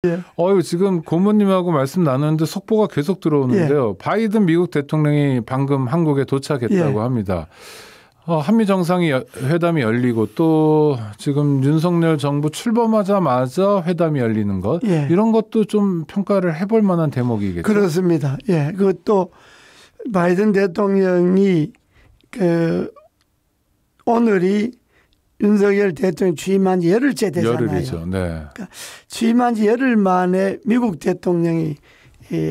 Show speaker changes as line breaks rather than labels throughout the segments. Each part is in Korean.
예.
지금 고모님하고 말씀 나누는데 속보가 계속 들어오는데요. 바이든 미국 대통령이 방금 한국에 도착했다고 합니다. 한미 정상회담이 열리고 또 지금 윤석열 정부 출범하자마자 회담이 열리는 것 이런 것도 좀 평가를 해볼 만한 대목이겠죠.
그렇습니다. 예, 그것도 바이든 대통령이 오늘이 윤석열 대통령 취임한 지 열흘째 되잖아요.
열흘이죠. 네.
그러니까 취임한 지 열흘 만에 미국 대통령이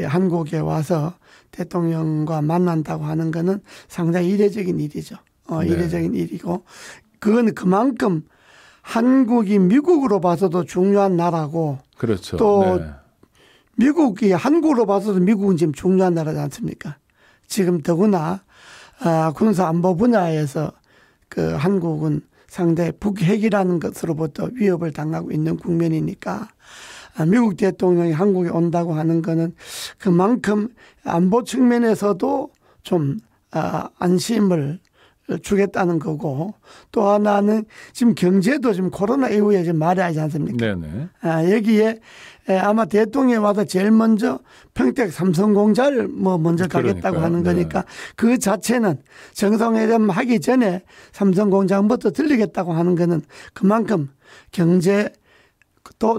한국에 와서 대통령과 만난다고 하는 것은 상당히 이례적인 일이죠. 이례적인 일이고 그건 그만큼 한국이 미국으로 봐서도 중요한 나라고
그렇죠.
또 미국이 한국으로 봐서도 미국은 지금 중요한 나라지 않습니까? 지금 더구나 군사안보 분야에서 한국은 상당히 북핵이라는 것으로부터 위협을 당하고 있는 국면이니까 미국 대통령이 한국에 온다고 하는 것은 그만큼 안보 측면에서도 좀 안심을 주겠다는 거고 또 하나는 지금 경제도 지금 코로나 이후에 지금 말해야지 않습니까?
네네.
여기에 아마 대통령이 와서 제일 먼저 평택 삼성공장을 먼저 가겠다고 하는 거니까 그 자체는 정상회담 하기 전에 삼성공장부터 들리겠다고 하는 거는 그만큼 경제도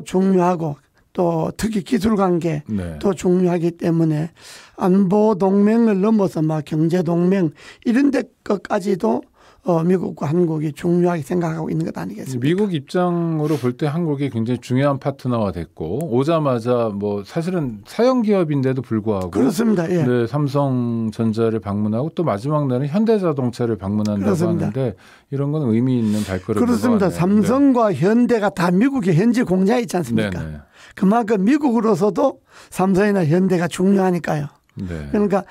중요하고 또 특히 기술 관계도 중요하기 때문에 안보 동맹을 넘어서 막 경제 동맹 이런 데 것까지도 미국과 한국이 중요하게 생각하고 있는 것 아니겠습니까?
미국 입장으로 볼 때 한국이 굉장히 중요한 파트너가 됐고 오자마자 사실은 사형 기업인데도 불구하고
그렇습니다. 예.
네, 삼성전자를 방문하고 또 마지막 날은 현대자동차를 방문한다고
그렇습니다.
하는데 이런 건 의미 있는 발걸음인
그렇습니다.
것 같네요.
삼성과 현대가 다 미국의 현지 공장이 있지 않습니까?
네네.
그만큼 미국으로서도 삼성이나 현대가 중요하니까요.
네.
그러니까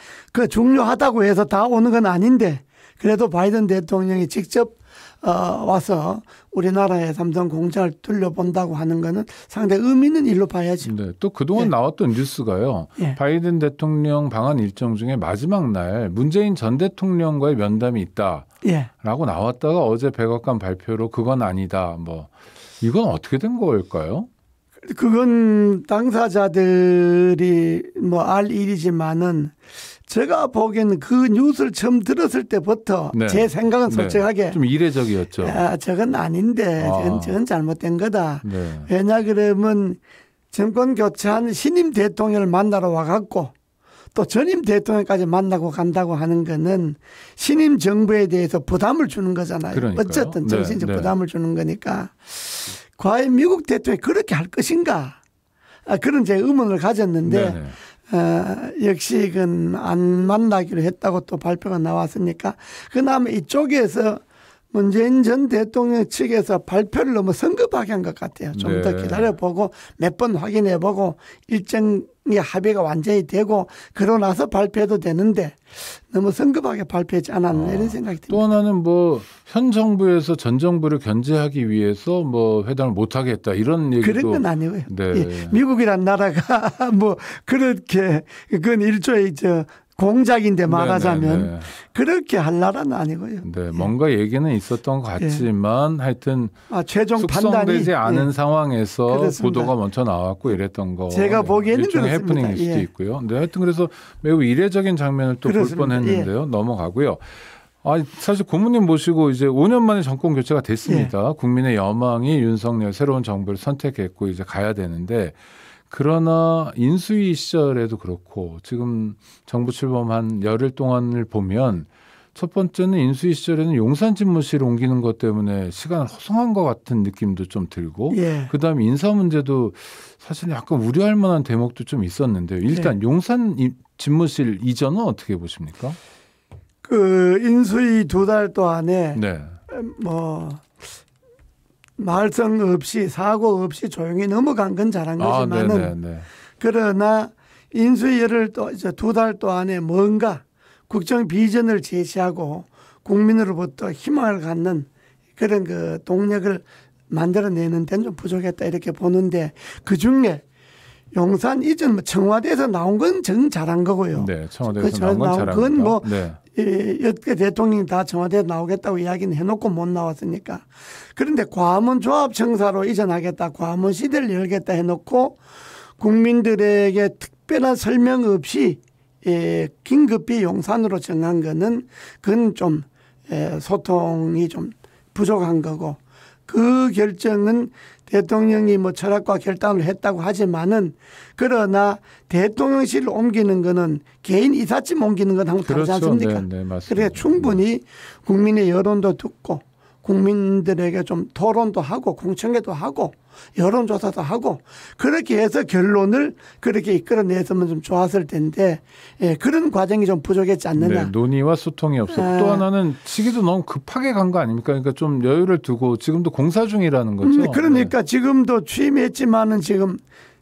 중요하다고 해서 다 오는 건 아닌데 그래도 바이든 대통령이 직접 와서 우리나라의 삼성 공장을 둘러본다고 하는 것은 상당히 의미 있는 일로 봐야죠.
네, 또 그동안 나왔던 뉴스가요. 바이든 대통령 방한 일정 중에 마지막 날 문재인 전 대통령과의 면담이 있다라고 나왔다가 어제 백악관 발표로 그건 아니다. 이건 어떻게 된 걸까요?
그건 당사자들이 알 일이지만은 제가 보기에는 그 뉴스를 처음 들었을 때부터 제 생각은 솔직하게
좀 이례적이었죠.
저건 아닌데 저건 잘못된 거다.
네.
왜냐 그러면 정권 교체한 신임 대통령을 만나러 와갖고 또 전임 대통령까지 만나고 간다고 하는 거는 신임 정부에 대해서 부담을 주는 거잖아요.
그러니까요.
어쨌든 정신적 부담을 주는 거니까 과연 미국 대통령이 그렇게 할 것인가 그런 제 의문을 가졌는데 역시 그건 안 만나기로 했다고 또 발표가 나왔으니까 그나마 이쪽에서 문재인 전 대통령 측에서 발표를 너무 성급하게 한 것 같아요. 좀 더 기다려보고 몇 번 확인해보고 일정의 합의가 완전히 되고 그러고 나서 발표해도 되는데 너무 성급하게 발표하지 않았나 이런 생각이 듭니다.
또 하나는 현 정부에서 전 정부를 견제하기 위해서 회담을 못하겠다 이런 얘기도.
그런 건 아니고요.
네.
미국이란 나라가 그렇게 그건 일종의 공작인데 말하자면 그렇게 할 나라는 아니고요.
네, 뭔가 얘기는 있었던 것 같지만 하여튼
최종
숙성되지 않은 상황에서
그렇습니다.
보도가 먼저 나왔고 이랬던 거.
제가 보기에는
일종의
그렇습니다.
해프닝일 수도 있고요. 네, 하여튼 그래서 매우 이례적인 장면을 또 볼 뻔했는데요. 넘어가고요. 사실 고모님 모시고 이제 5년 만에 정권 교체가 됐습니다. 국민의 여망이 윤석열 새로운 정부를 선택했고 이제 가야 되는데 그러나 인수위 시절에도 그렇고 지금 정부 출범한 열흘 동안을 보면 첫 번째는 인수위 시절에는 용산 집무실 옮기는 것 때문에 시간을 허송한 것 같은 느낌도 좀 들고 그다음에 인사 문제도 사실 약간 우려할 만한 대목도 좀 있었는데요. 일단 용산 집무실 이전은 어떻게 보십니까?
인수위 2달 동안에 말썽 없이 사고 없이 조용히 넘어간 건 잘한 거지만은 그러나 인수위를 또 이제 2달 동안에 뭔가 국정 비전을 제시하고 국민으로부터 희망을 갖는 그런 동력을 만들어내는 데는 좀 부족했다 이렇게 보는데 그중에 용산 이전 청와대에서 나온 건 정 잘한 거고요.
네, 청와대에서 나온 건 잘한
건 여태 대통령이 다 청와대에 나오겠다고 이야기는 해놓고 못 나왔으니까. 그런데 과문 조합청사로 이전하겠다, 과문 시대를 열겠다 해놓고 국민들에게 특별한 설명 없이 긴급히 용산으로 정한 거는 그건 좀 소통이 좀 부족한 거고 그 결정은 대통령이 뭐 철학과 결단을 했다고 하지만은 그러나 대통령실을 옮기는 거는 개인 이삿짐 옮기는 건 한번 다르지 않습니까?
네, 맞습니다.
그래서 충분히 국민의 여론도 듣고 국민들에게 좀 토론도 하고 공청회도 하고 여론조사도 하고 그렇게 해서 결론을 그렇게 이끌어냈으면 좀 좋았을 텐데 그런 과정이 좀 부족했지 않느냐.
네, 논의와 소통이 없었고 또 하나는 시기도 너무 급하게 간 거 아닙니까? 그러니까 좀 여유를 두고 지금도 공사 중이라는 거죠.
그러니까 지금도 취임했지만은 지금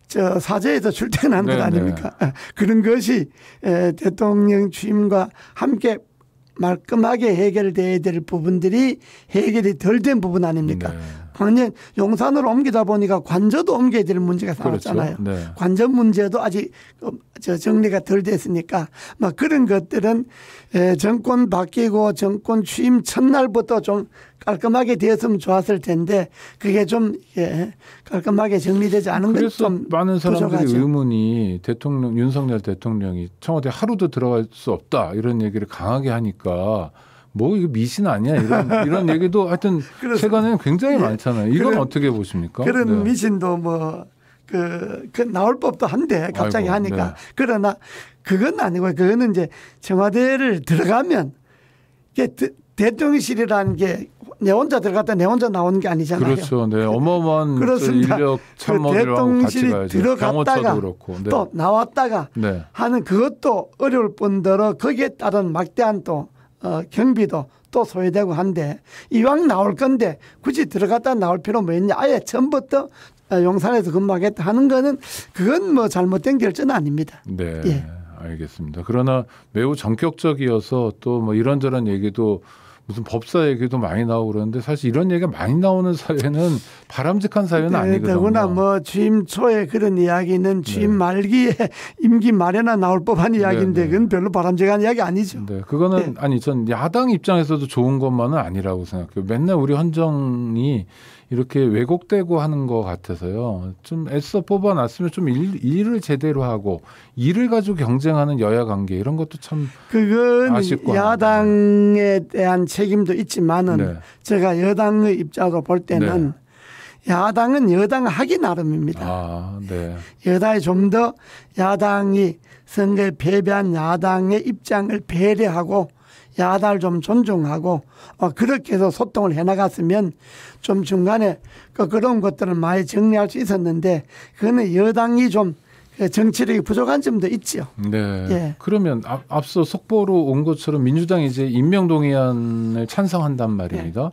저 사제에서 출퇴근한 것 아닙니까? 그런 것이 대통령 취임과 함께 말끔하게 해결돼야 될 부분들이 해결이 덜 된 부분 아닙니까?
네.
관련 용산으로 옮기다 보니까 관저도 옮겨야 될 문제가 나왔잖아요.
그렇죠. 네.
관저 문제도 아직 정리가 덜 됐으니까 막 그런 것들은 정권 바뀌고 정권 취임 첫날부터 좀 깔끔하게 되었으면 좋았을 텐데 그게 좀 깔끔하게 정리되지 않은 건 좀
많은 사람들이
부족하죠.
의문이 윤석열 대통령이 청와대 하루도 들어갈 수 없다 이런 얘기를 강하게 하니까 뭐 이거 미신 아니야 이런 얘기도 하여튼 세간에는 굉장히 많잖아요. 이건 어떻게 보십니까?
그런 미신도 뭐 그 나올 법도 한데 갑자기 하니까 그러나 그건 아니고 그거는 이제 청와대를 들어가면 대통령실이라는 게 내 혼자 들어갔다 내 혼자 나오는 게 아니잖아요.
그렇죠. 네. 어마어마한 인력 참모들하고 같이 가야죠.
들어갔다가
그렇고. 네.
또 나왔다가 하는 그것도 어려울 뿐더러 거기에 따른 막대한 또 경비도 또 소요되고 한데 이왕 나올 건데 굳이 들어갔다 나올 필요 뭐 있냐. 아예 처음부터 용산에서 근무하겠다 하는 거는 그건 뭐 잘못된 결정은 아닙니다.
네. 예. 알겠습니다. 그러나 매우 전격적이어서 또 뭐 이런저런 얘기도 무슨 법사 얘기도 많이 나오고 그러는데 사실 이런 얘기가 많이 나오는 사회는 바람직한 사회는 아니거든요.
더구나 뭐 취임 초에 그런 이야기는 취임 말기에 임기 말에나 나올 법한 이야기인데 그건 별로 바람직한 이야기 아니죠.
네, 그거는 아니 전 야당 입장에서도 좋은 것만은 아니라고 생각해요. 맨날 우리 헌정이 이렇게 왜곡되고 하는 것 같아서요. 좀 애써 뽑아놨으면 좀 일을 제대로 하고 일을 가지고 경쟁하는 여야 관계 이런 것도 참
그건
아쉽고
야당에 대한 책임도 있지만은 제가 여당의 입장으로 볼 때는 야당은 여당 하기 나름입니다. 여당이 좀 더 야당이 선거에 패배한 야당의 입장을 배려하고 야당을 좀 존중하고 그렇게 해서 소통을 해나갔으면 좀 중간에 그런 것들을 많이 정리할 수 있었는데 그거는 여당이 좀 정치력이 부족한 점도 있죠.
네. 그러면 앞서 속보로 온 것처럼 민주당이 이제 임명동의안을 찬성한단 말입니다.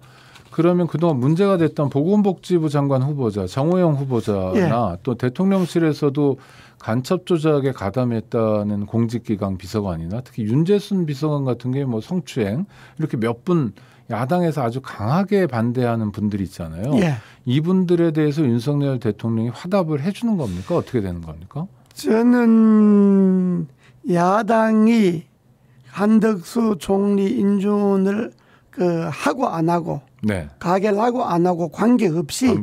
그러면 그동안 문제가 됐던 보건복지부 장관 후보자 정호영 후보자나 또 대통령실에서도 간첩 조작에 가담했다는 공직기강 비서관이나 특히 윤재순 비서관 같은 게 뭐 성추행 이렇게 몇 분 야당에서 아주 강하게 반대하는 분들이 있잖아요. 이분들에 대해서 윤석열 대통령이 화답을 해주는 겁니까? 어떻게 되는 겁니까?
저는 야당이 한덕수 총리 인준을 하고 안 하고 가결 하고 안 하고 관계없이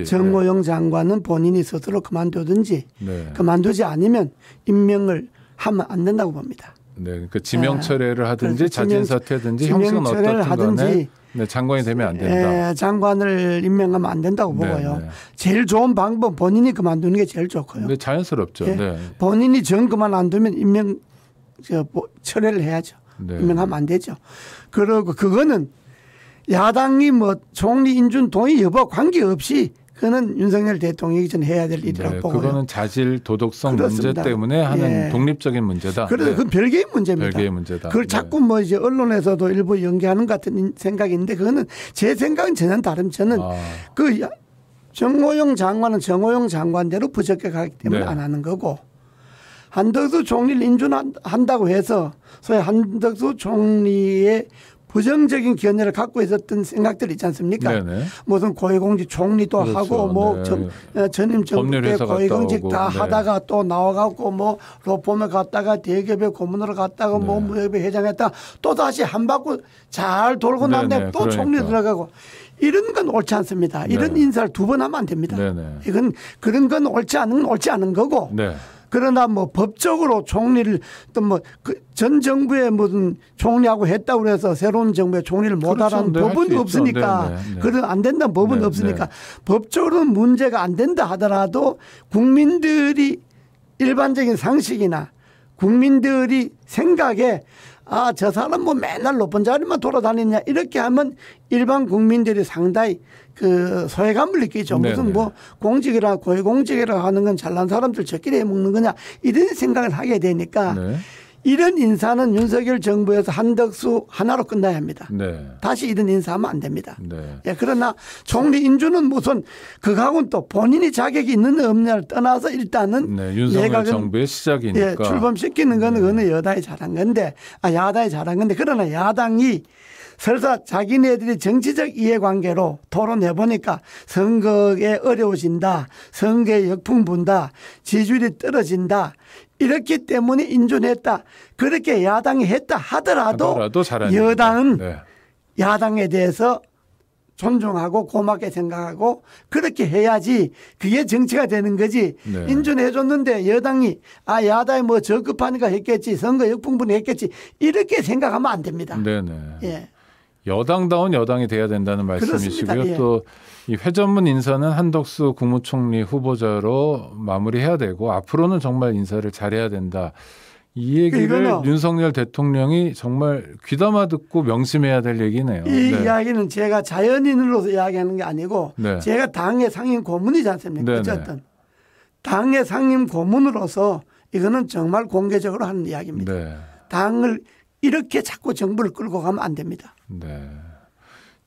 정호영 장관은 본인이 스스로 그만두든지 그만두지 않으면 임명을 하면 안 된다고 봅니다.
그러니까 지명 철회를 하든지 자진 사퇴하든지 형식은 어떻든 간에 장관이 되면 안 된다.
장관을 임명하면 안 된다고 보고요. 제일 좋은 방법 본인이 그만두는 게 제일 좋고요.
자연스럽죠.
본인이 정 그만 안 두면 임명 철회를 해야죠. 임명하면 안 되죠. 그리고 그거는 야당이 뭐 총리 인준 동의 여부 관계없이 그거는 윤석열 대통령이 전 해야 될 일이라고 보고요.
그거는 자질 도덕성 문제 때문에 하는 독립적인 문제다.
그래서 그건 별개의 문제입니다.
별개의 문제다.
그걸 자꾸 뭐 이제 언론에서도 일부 연기하는 것 같은 생각인데 그거는 제 생각은 전혀 다른 저는 정호영 장관은 정호영 장관대로 부적격하기 때문에 안 하는 거고 한덕수 총리를 인준한다고 해서 소위 한덕수 총리의 부정적인 견해를 갖고 있었던 생각들 있지 않습니까? 무슨 고위공직 총리도 하고 뭐 전임 정부 때 고위공직 다 하다가 또 나와갖고 뭐 로펌에 갔다가 대기업의 고문으로 갔다가 뭐 무역의 회장했다 또 다시 한 바퀴 잘 돌고 난 다음에 또 총리 들어가고 이런 건 옳지 않습니다. 이런
네.
인사를 두 번 하면 안 됩니다.
네네.
이건 그런 건 옳지 않은 거고.
네.
그러나 뭐 법적으로 총리를 또 뭐 전 정부에 무슨 총리하고 했다고 해서 새로운 정부에 총리를 못하라는
그렇죠. 네,
법은 없으니까
네.
그런 안 된다는 법은
네,
없으니까
네.
법적으로는 문제가 안 된다 하더라도 국민들이 일반적인 상식이나 국민들이 생각에 아, 저 사람 뭐 맨날 높은 자리만 돌아다니냐 이렇게 하면 일반 국민들이 상당히 그 소외감을 느끼죠.
네네.
무슨 뭐 공직이라 고위공직이라 하는 건 잘난 사람들 저끼리 해먹는 거냐 이런 생각을 하게 되니까
네. 이런
이런 인사는 윤석열 정부에서 한덕수 하나로 끝나야 합니다.
네.
다시 이런 인사하면 안 됩니다.
네.
예, 그러나 총리 인준은 무슨 그거하고는 또 본인이 자격이 있는 없냐를 떠나서 일단은
네. 윤석열 정부의 시작이니까.
예, 출범시키는 거는 어느 여당이 잘한 건데, 야당이 잘한 건데, 그러나 야당이 설사 자기네들이 정치적 이해관계로 토론해 보니까 선거에 어려워진다, 선거에 역풍 분다, 지지율이 떨어진다, 이렇기 때문에 인준했다. 그렇게 야당이 했다 하더라도 여당은
네.
야당에 대해서 존중하고 고맙게 생각하고 그렇게 해야지 그게 정치가 되는 거지.
네.
인준해 줬는데 여당이 야당이 뭐 적급하니까 했겠지, 선거 역풍분이 했겠지, 이렇게 생각하면 안 됩니다.
네네.
예.
여당다운 여당이 돼야 된다는 말씀이시고요.
그렇습니다. 예.
또 이 회전문 인사는 한덕수 국무총리 후보자로 마무리해야 되고 앞으로는 정말 인사를 잘해야 된다. 이 얘기를 윤석열 대통령이 정말 귀담아 듣고 명심해야 될 얘기네요.
이
네.
이야기는 제가 자연인으로서 이야기하는 게 아니고
네.
제가 당의 상임 고문이지 않습니까?
네네.
어쨌든 당의 상임 고문으로서 이거는 정말 공개적으로 하는 이야기입니다.
네.
당을 이렇게 자꾸 정부를 끌고 가면 안 됩니다.
네.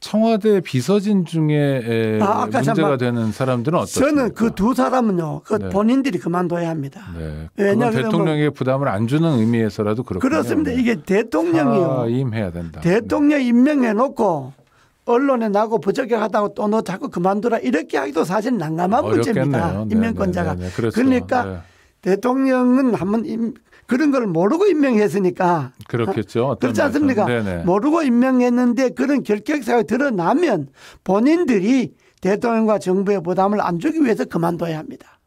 청와대 비서진 중에 문제가 되는 사람들은 어떻습니까?
저는 그 두 사람은요.
네.
본인들이 그만둬야 합니다.
네.
왜냐하면
대통령에게 부담을 안 주는 의미에서라도 그렇군요.
그렇습니다. 이게 대통령이요.
임해야 된다.
대통령 임명해 놓고 언론에 나고 부적격하다고 또 너 자꾸 그만두라 이렇게 하기도 사실 난감한 문제입니다. 임명권자가.
네, 그렇죠.
그러니까
네.
대통령은 한번 그런 걸 모르고 임명했으니까.
그렇겠죠.
그렇지 않습니까?
네네.
모르고 임명했는데 그런 결격사가 드러나면 본인들이 대통령과 정부의 부담을 안 주기 위해서 그만둬야 합니다.